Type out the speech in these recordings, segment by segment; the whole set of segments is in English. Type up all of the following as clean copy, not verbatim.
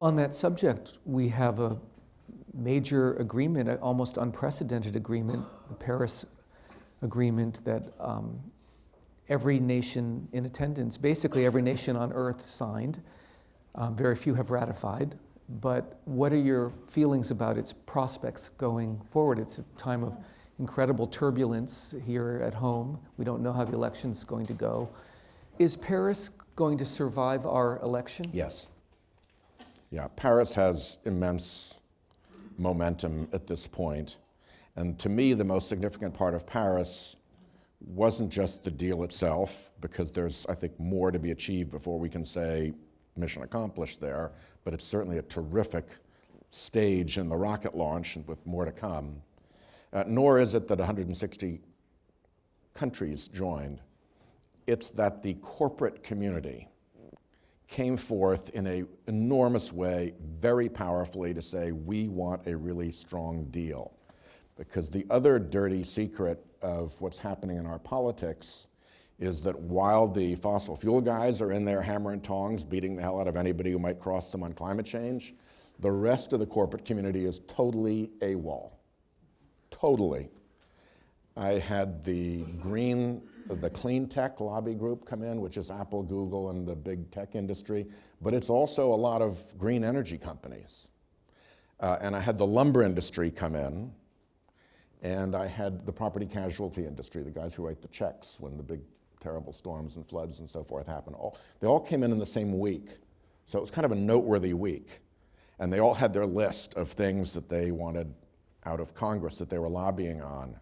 On that subject, we have a major agreement, an almost unprecedented agreement, the Paris Agreement that every nation in attendance, basically every nation on Earth signed. Very few have ratified. But what are your feelings about its prospects going forward? It's a time of incredible turbulence here at home. We don't know how the election's going to go. Is Paris going to survive our election? Yes. Yeah, Paris has immense momentum at this point. And to me, the most significant part of Paris wasn't just the deal itself, because there's, I think, more to be achieved before we can say mission accomplished there, but it's certainly a terrific stage in the rocket launch, and with more to come. Nor is it that 160 countries joined. It's that the corporate community came forth in an enormous way, very powerfully, to say, we want a really strong deal. Because the other dirty secret of what's happening in our politics is that while the fossil fuel guys are in there hammer and tongs, beating the hell out of anybody who might cross them on climate change, the rest of the corporate community is totally AWOL. Totally. I had the clean tech lobby group come in, which is Apple, Google, and the big tech industry, but it's also a lot of green energy companies. And I had the lumber industry come in, and I had the property casualty industry, the guys who write the checks when the big terrible storms and floods and so forth happen. They all came in the same week. So it was kind of a noteworthy week. And they all had their list of things that they wanted out of Congress that they were lobbying on.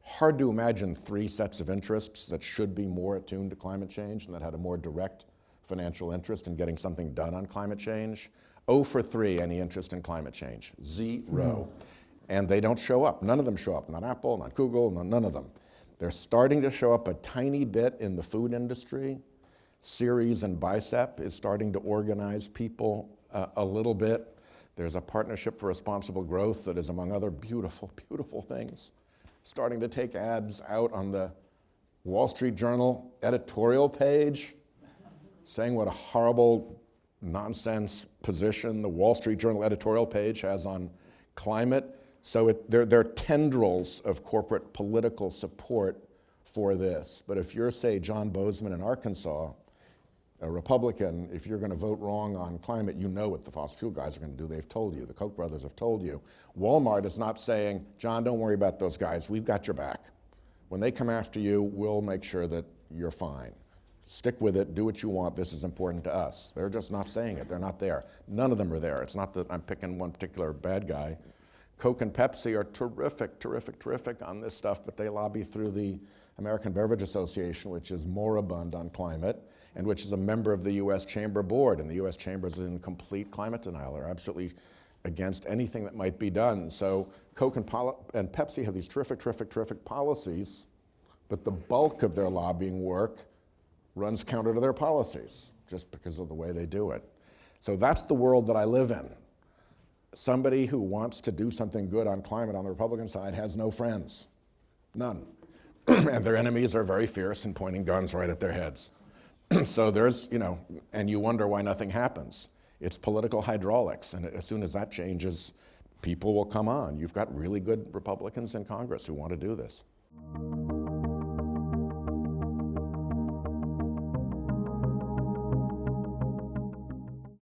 Hard to imagine three sets of interests that should be more attuned to climate change and that had a more direct financial interest in getting something done on climate change. 0 for 3, any interest in climate change. 0. And they don't show up. None of them show up. Not Apple, not Google, none of them. They're starting to show up a tiny bit in the food industry. Ceres and Bicep is starting to organize people a little bit. There's a partnership for responsible growth that is, among other beautiful, beautiful things, starting to take ads out on the Wall Street Journal editorial page, saying what a horrible nonsense position the Wall Street Journal editorial page has on climate. So there are tendrils of corporate political support for this. But if you're, say, John Bozeman in Arkansas, a Republican, if you're going to vote wrong on climate, you know what the fossil fuel guys are going to do. They've told you. The Koch brothers have told you. Walmart is not saying, John, don't worry about those guys. We've got your back. When they come after you, we'll make sure that you're fine. Stick with it. Do what you want. This is important to us. They're just not saying it. They're not there. None of them are there. It's not that I'm picking one particular bad guy. Coke and Pepsi are terrific, terrific, terrific on this stuff, but they lobby through the American Beverage Association, which is moribund on climate, and which is a member of the U.S. Chamber Board. And the U.S. Chamber is in complete climate denial. They're absolutely against anything that might be done. So Coke and Pepsi have these terrific, terrific, terrific policies, but the bulk of their lobbying work runs counter to their policies, just because of the way they do it. So that's the world that I live in. Somebody who wants to do something good on climate on the Republican side has no friends, none. And their enemies are very fierce and pointing guns right at their heads. So there's, and you wonder why nothing happens. It's political hydraulics, and as soon as that changes, people will come on. You've got really good Republicans in Congress who want to do this.